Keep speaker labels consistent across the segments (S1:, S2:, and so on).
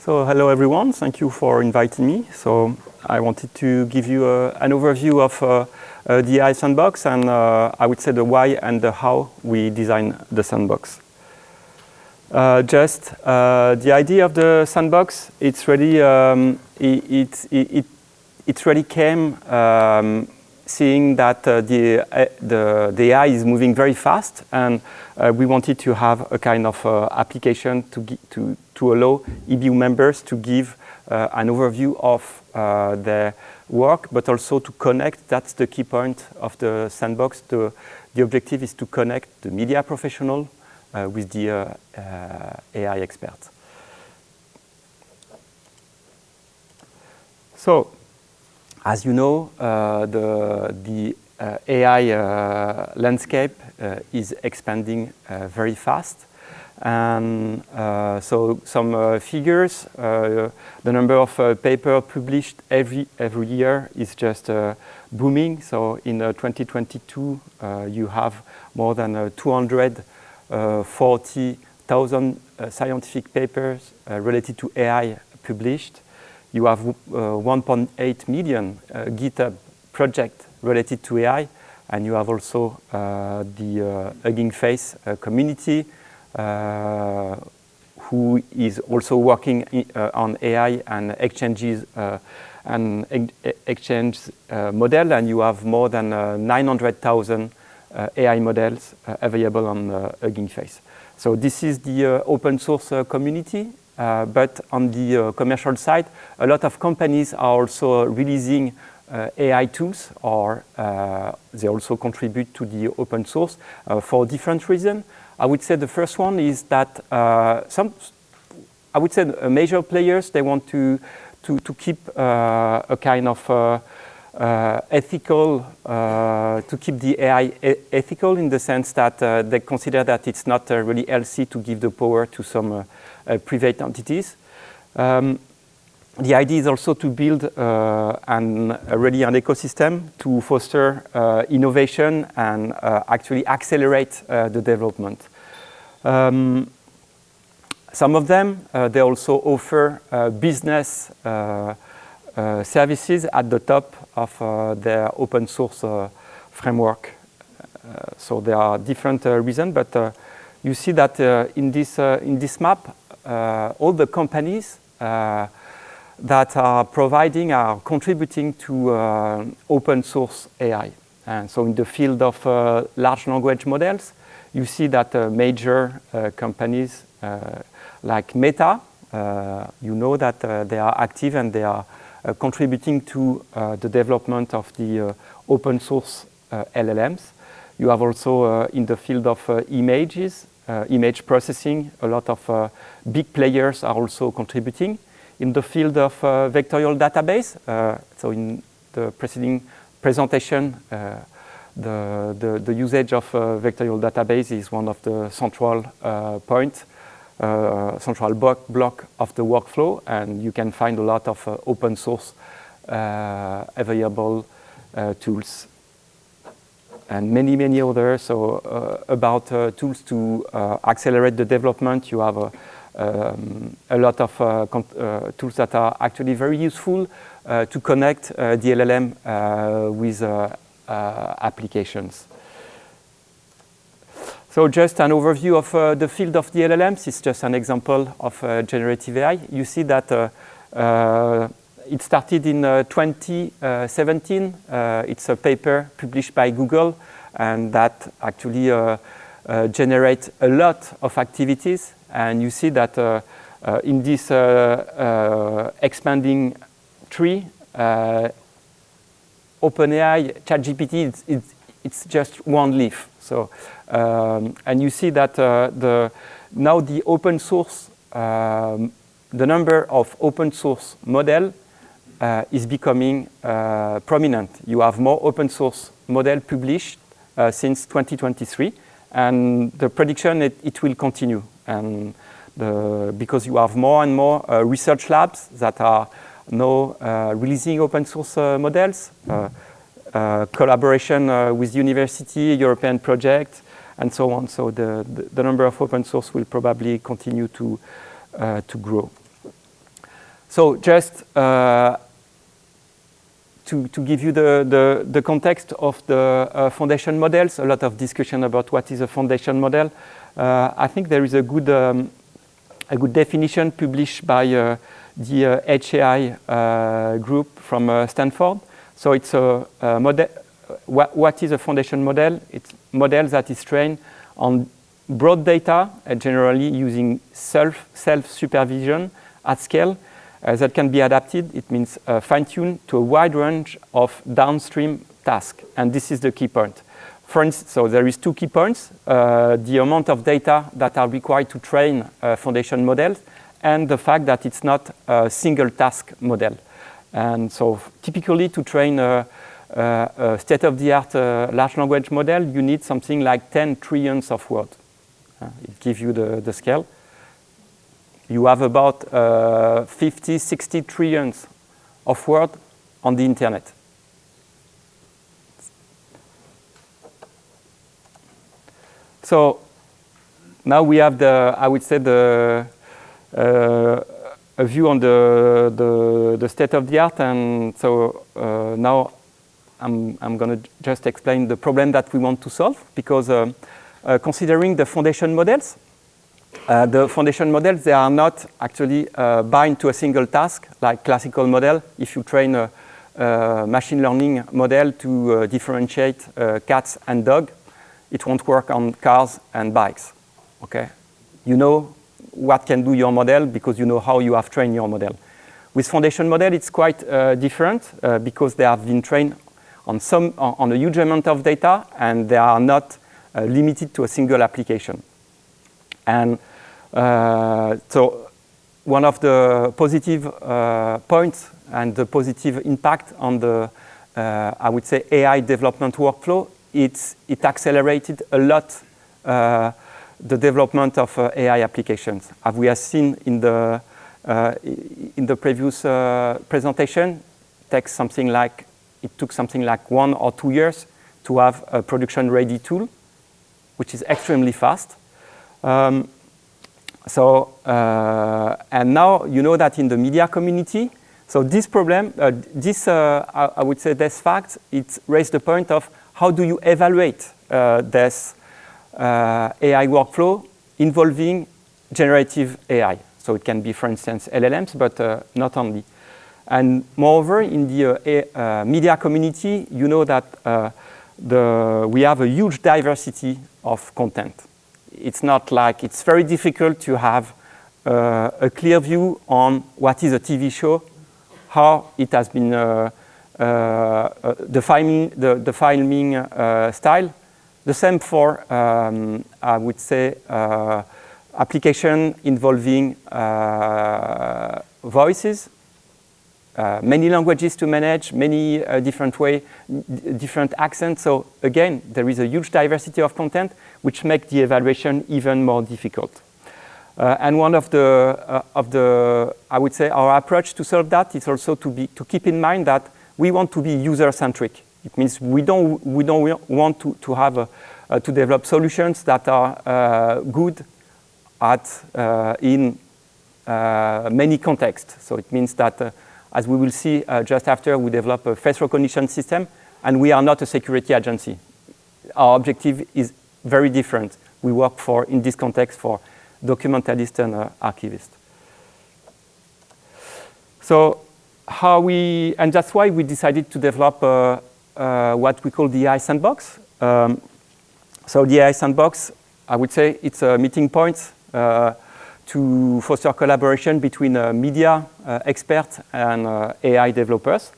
S1: So hello everyone, thank you for inviting me. So I wanted to give you an overview of the AI Sandbox and I would say the why and the how we design the sandbox. The idea of the sandbox, it's really came seeing that the AI is moving very fast, and we wanted to have a kind of application to allow EBU members to give an overview of their work, but also to connect. That's the key point of the sandbox. The objective is to connect the media professional with the AI experts. So, as you know, the AI landscape is expanding very fast. And so some figures, the number of papers published every year is just booming. So in 2022, you have more than 240,000 scientific papers related to AI published. You have 1.8 million GitHub projects related to AI, and you have also the Hugging Face community, who is also working on AI and exchanges exchange model, and you have more than 900,000 AI models available on Hugging Face. So this is the open source community. But on the commercial side, a lot of companies are also releasing AI tools, or they also contribute to the open source for different reasons. I would say the first one is that major players, they want to keep a kind of ethical, to keep the AI ethical, in the sense that they consider that it's not really healthy to give the power to some private entities. The idea is also to build an ecosystem to foster innovation and actually accelerate the development. Some of them, they also offer business services at the top of their open source framework. So there are different reasons, but you see that in this map, all the companies that are contributing to open source AI. And so in the field of large language models, you see that major companies like Meta, you know that they are active and they are contributing to the development of the open source LLMs. You have also in the field of image processing, a lot of big players are also contributing. In the field of vectorial database, so in the preceding presentation, the usage of vectorial database is one of the central points, central block of the workflow, and you can find a lot of open source available tools. And many others. So about tools to accelerate the development, you have a lot of tools that are actually very useful to connect the LLM with applications. So just an overview of the field of the LLMs. It's just an example of generative AI. You see that it started in 2017. It's a paper published by Google, and that actually generates a lot of activities. And you see that in this expanding tree, OpenAI, ChatGPT, it's just one leaf. So, and you see that now the open source, the number of open source models is becoming prominent. You have more open source models published since 2023, and the prediction it will continue. And because you have more and more research labs that are now releasing open source models, collaboration with university, European projects, and so on. So the number of open source will probably continue to grow. So just to give you the context of the foundation models, a lot of discussion about what is a foundation model. I think there is a good definition published by the HAI group from Stanford. So it's a model. What is a foundation model? It's a model that is trained on broad data, generally using self-supervision at scale, that can be adapted. It means fine-tuned to a wide range of downstream tasks. And this is the key point. For instance, so there is 2 key points, the amount of data that are required to train foundation models, and the fact that it's not a single task model. And so typically to train a state-of-the-art large language model, you need something like 10 trillions of words. It gives you the scale. You have about 50, 60 trillions of words on the internet. So now we have I would say a view on the state of the art, and so now I'm going to just explain the problem that we want to solve, because considering the foundation models, they are not actually bound to a single task like classical model. If you train a machine learning model to differentiate cats and dogs, it won't work on cars and bikes. Okay, you know what can do your model because you know how you have trained your model. With foundation model, it's quite different because they have been trained on a huge amount of data, and they are not limited to a single application. And so one of the positive points and the positive impact on the, I would say, AI development workflow, it accelerated a lot the development of AI applications. As we have seen in the previous presentation, it took something like 1 or 2 years to have a production-ready tool, which is extremely fast. And now you know that in the media community, so this problem, I would say this fact, it raised the point of how do you evaluate this AI workflow involving generative AI. So it can be, for instance, LLMs, but not only. And moreover, in the media community, you know that we have a huge diversity of content. It's not like, it's very difficult to have a clear view on what is a TV show, how it has been, the filming style. The same for, I would say, application involving voices, many languages to manage, many different accents. So again, there is a huge diversity of content, which makes the evaluation even more difficult. And one of the, I would say, our approach to solve that is also to keep in mind that we want to be user-centric. It means we don't want to have to develop solutions that are good in many contexts. So it means that, as we will see just after, we develop a face recognition system, and we are not a security agency. Our objective is very different. We work in this context for documentalists and archivists. So and that's why we decided to develop what we call the AI Sandbox. So the AI Sandbox, I would say it's a meeting point to foster collaboration between media experts and AI developers.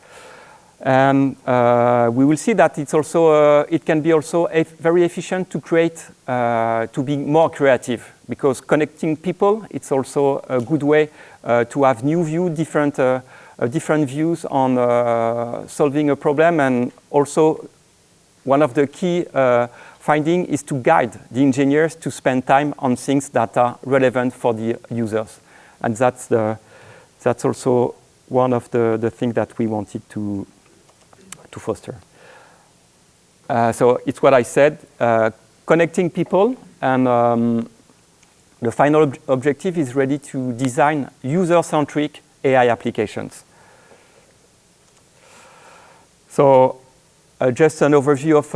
S1: And we will see that it's also, it can be also very efficient to create, to be more creative, because connecting people, it's also a good way to have new view, different views on solving a problem. And also one of the key finding is to guide the engineers to spend time on things that are relevant for the users. And that's also one of the things that we wanted to foster. So it's what I said, connecting people, and the final objective is really to design user-centric AI applications. So just an overview of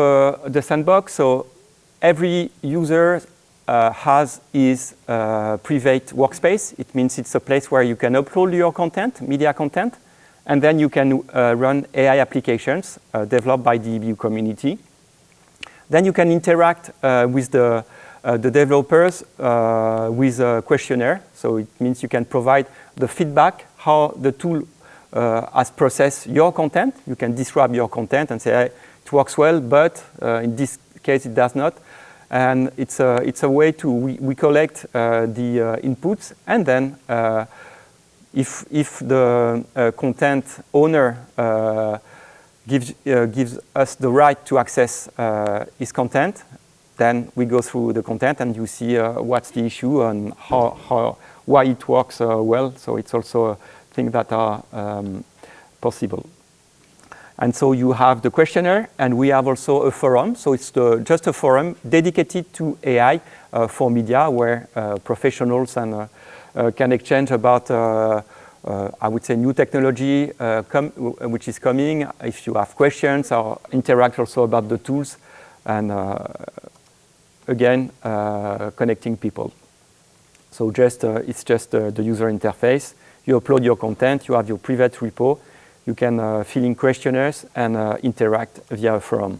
S1: the sandbox. So every user has his private workspace. It means it's a place where you can upload your content, media content, and then you can run AI applications developed by the EBU community. Then you can interact with the developers with a questionnaire. So it means you can provide the feedback, how the tool has processed your content. You can describe your content and say, hey, it works well, but in this case it does not. And it's a way to, we collect the inputs, and then if the content owner gives us the right to access his content, then we go through the content and you see what's the issue and why it works well. So it's also things that are possible. And so you have the questionnaire, and we have also a forum. So it's just a forum dedicated to AI for media, where professionals and can exchange about, I would say, new technology which is coming. If you have questions, or interact also about the tools, and again, connecting people. So it's just the user interface. You upload your content, you have your private repo, you can fill in questionnaires and interact via a forum.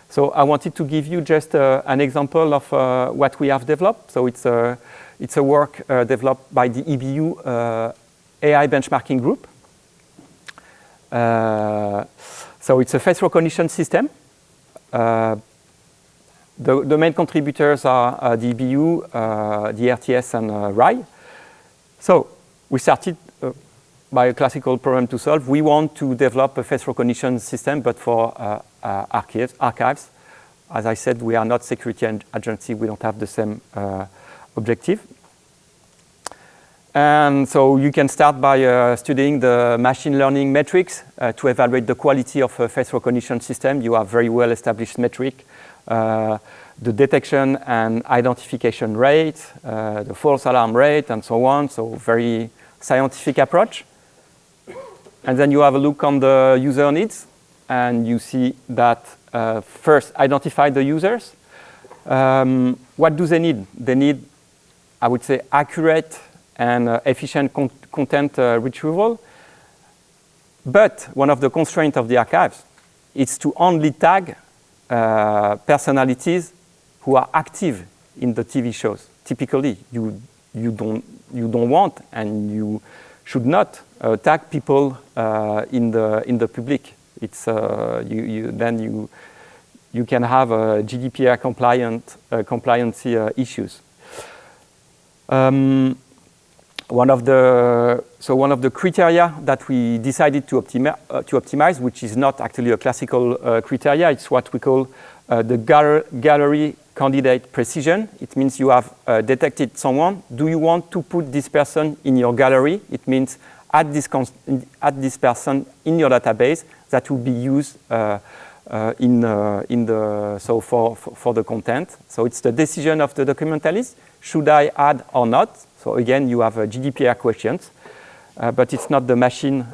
S1: So I wanted to give you just an example of what we have developed. So it's a work developed by the EBU AI benchmarking group. So it's a face recognition system. The main contributors are the EBU, the RTS, and RAI. So we started by a classical problem to solve. We want to develop a face recognition system, but for archives. As I said, we are not security agency. We don't have the same objective. And so you can start by studying the machine learning metrics to evaluate the quality of a face recognition system. You have very well established metric, the detection and identification rate, the false alarm rate, and so on. So very scientific approach. And then you have a look on the user needs, and you see that first identify the users. What do they need? They need, I would say, accurate and efficient content retrieval. But one of the constraints of the archives is to only tag personalities who are active in the TV shows. Typically, you don't want, and you should not tag people in the public. It's then you can have GDPR-compliant compliancy issues. One of the criteria that we decided to optimize, which is not actually a classical criteria, it's what we call the gallery candidate precision. It means you have detected someone. Do you want to put this person in your gallery? It means add this person in your database that will be used for the content. So it's the decision of the documentalist. Should I add or not? So again, you have GDPR questions, but it's not the machine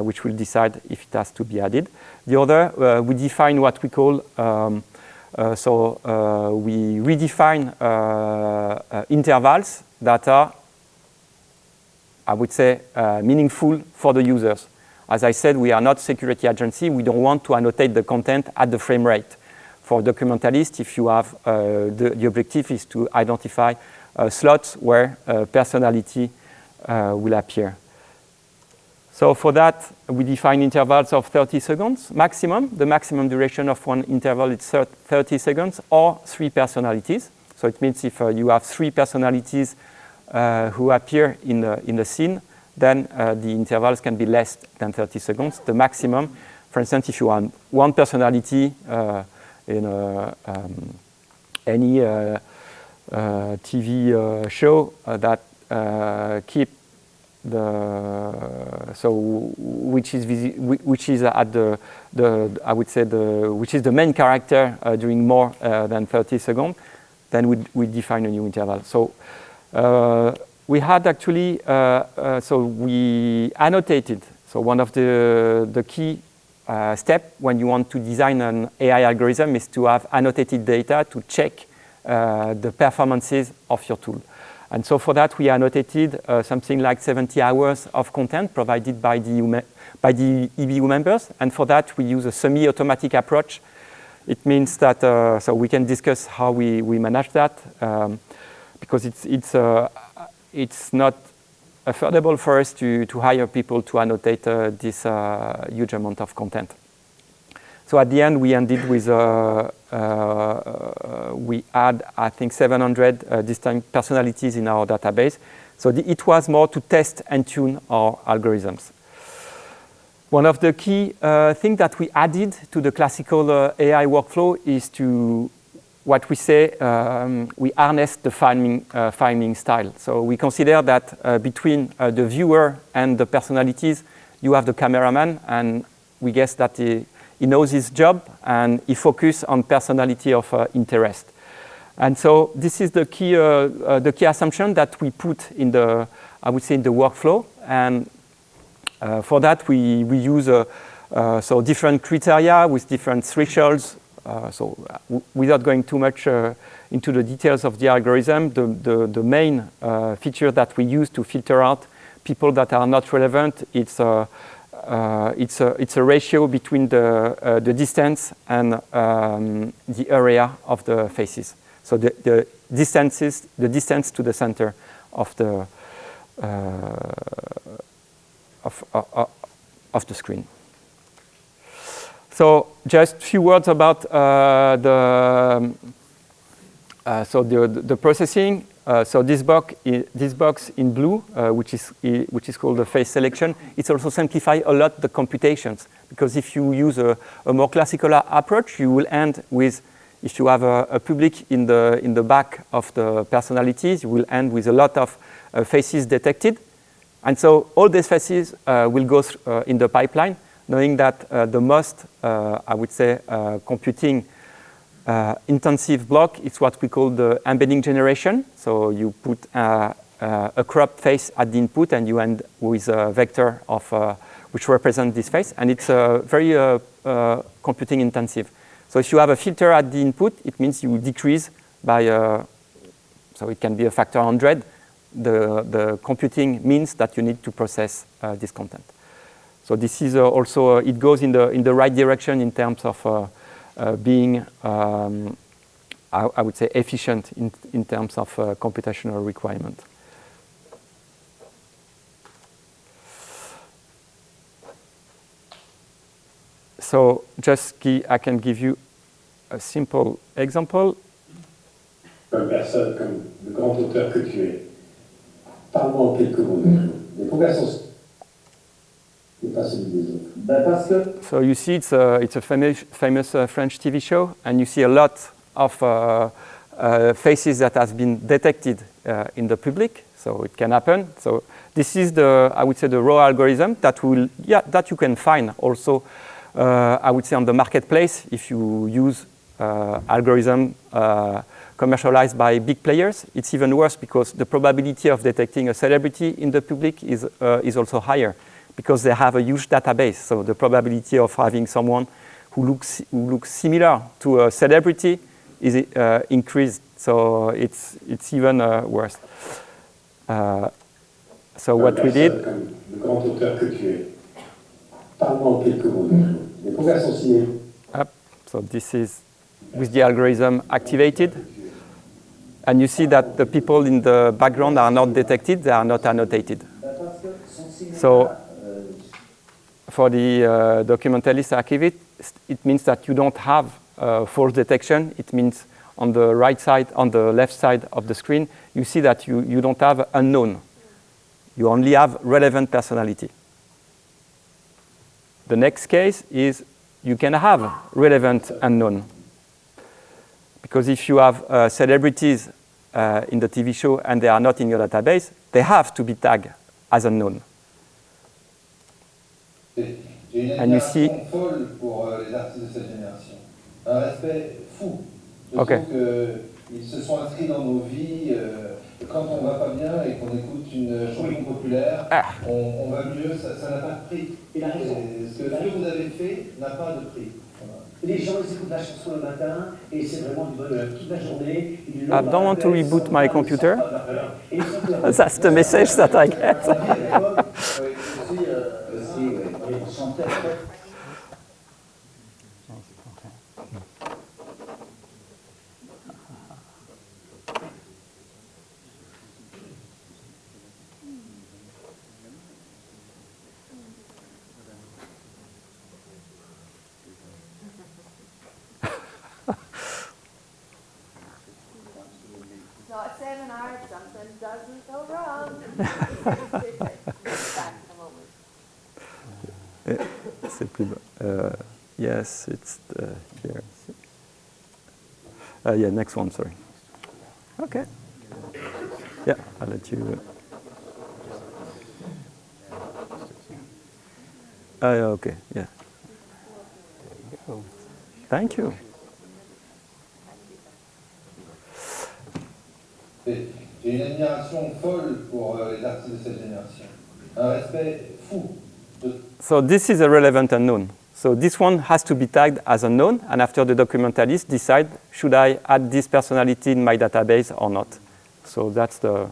S1: which will decide if it has to be added. The other, we define what we call, we redefine intervals that are, I would say, meaningful for the users. As I said, we are not security agency. We don't want to annotate the content at the frame rate. For documentalists, if you have, the objective is to identify slots where personality will appear. So for that, we define intervals of 30 seconds maximum. The maximum duration of one interval is 30 seconds or 3 personalities. So it means if you have 3 personalities who appear in the scene, then the intervals can be less than 30 seconds. The maximum, for instance, if you want one personality in any TV show that keep which is at I would say which is the main character during more than 30 seconds, then we define a new interval. So we had actually, so we annotated. So one of the key steps when you want to design an AI algorithm is to have annotated data to check the performances of your tool. And so for that, we annotated something like 70 hours of content provided by the EBU members. And for that, we use a semi-automatic approach. It means that, so we can discuss how we manage that, because it's not affordable for us to hire people to annotate this huge amount of content. So at the end, we ended with, we had, I think, 700 distinct personalities in our database. So it was more to test and tune our algorithms. One of the key things that we added to the classical AI workflow is to what we say, we harness the finding style. So we consider that between the viewer and the personalities, you have the cameraman, and we guess that he knows his job and he focuses on personality of interest. And so this is the key assumption that we put in the, I would say, in the workflow. And for that, we use so different criteria with different thresholds. So without going too much into the details of the algorithm, the main feature that we use to filter out people that are not relevant, it's a ratio between the distance and the area of the faces. So the distance to the center of the of the screen. So just a few words about the processing. So this box in blue, which is called the face selection, it also simplifies a lot the computations, because if you use a more classical approach, you will end with, if you have a public in the back of the personalities, you will end with a lot of faces detected. And so all these faces will go in the pipeline, knowing that the most, I would say, computing intensive block is what we call the embedding generation. So you put a cropped face at the input, and you end with a vector of which represents this face, and it's very computing intensive. So if you have a filter at the input, it means you decrease by, so it can be a factor 100, the computing means that you need to process this content. So this is also, it goes in the right direction in terms of being, I would say, efficient in terms of computational requirement. So I can give you a simple example.
S2: Comme personne, comme le grand auteur que tu es, parle-moi en quelques mots. Les conversations.
S1: So you see, it's a famous French TV show, and you see a lot of faces that has been detected in the public. So it can happen. So this is I would say, the raw algorithm that you can find also, I would say, on the marketplace if you use algorithm commercialized by big players. It's even worse because the probability of detecting a celebrity in the public is also higher, because they have a huge database. So the probability of having someone who looks similar to a celebrity is increased. So it's even worse. So what we did.
S2: Le grand auteur que tu es. Parle-moi en quelques mots. Les conversations signées.
S1: So this is with the algorithm activated. And you see that the people in the background are not detected, they are not annotated. So for the documentalist archivist, it means that you don't have false detection. It means on the right side, on the left side of the screen, you see that you don't have unknown. You only have relevant personality. The next case is you can have relevant unknown. Because if you have celebrities in the TV show and they are not in your database, they have to be tagged as unknown.
S3: J'ai une admiration folle pour les artistes de cette génération. Un respect fou. Je trouve qu'ils se sont inscrits dans nos vies. quand on va pas bien et qu'on écoute une chanson populaire, on va mieux, ça n'a pas de prix.
S2: Il a raison.
S3: Ce que vous avez fait n'a pas de prix. Voilà.
S2: Les gens ils écoutent la chanson le matin et c'est vraiment du bonheur toute la journée.
S1: I don't want to reboot my computer. That's the message that I get.
S4: Not seminar, something doesn't go wrong. Back in a moment.
S1: Yes, it's here. Yeah, next one, sorry. Okay. Yeah, I'll let you. Okay, yeah. Thank you.
S3: J'ai une admiration folle pour les artistes de cette génération. Un respect fou.
S1: So this is a relevant unknown. So this one has to be tagged as unknown, and after the documentalist decide, should I add this personality in my database or not? So that's the...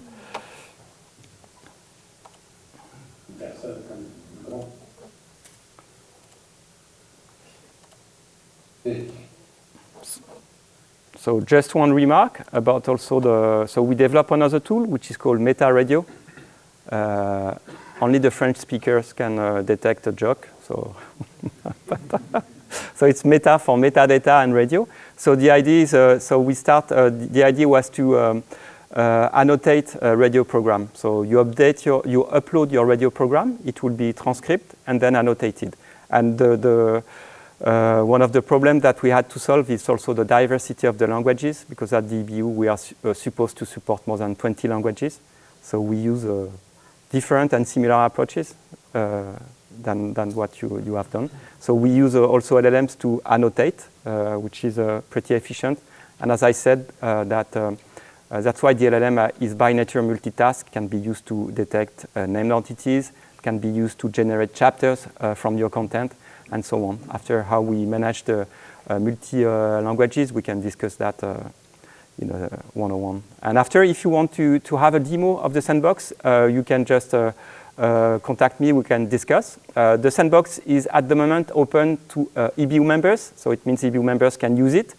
S1: So just one remark about also the, so we develop another tool which is called MetaRadio. Only the French speakers can detect a joke. So, so it's meta for metadata and radio. So the idea is, so we start, the idea was to annotate a radio program. So you upload your radio program, it will be transcribed and then annotated. And one of the problems that we had to solve is also the diversity of the languages, because at the EBU we are supposed to support more than 20 languages. So we use different and similar approaches than what you have done. So we use also LLMs to annotate, which is pretty efficient. And as I said, that's why the LLM is by nature multitask, can be used to detect named entities, can be used to generate chapters from your content, and so on. After how we manage the multi-languages, we can discuss that in a one-on-one. And after, if you want to have a demo of the sandbox, you can just contact me, we can discuss. The sandbox is at the moment open to EBU members, so it means EBU members can use it.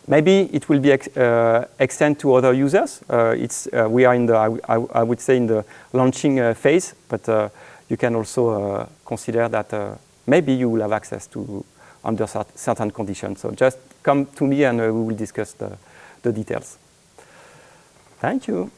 S1: Maybe it will be extend to other users. We are in the, I would say, in the launching phase, but you can also consider that maybe you will have access to under certain conditions. So just come to me and we will discuss the details. Thank you.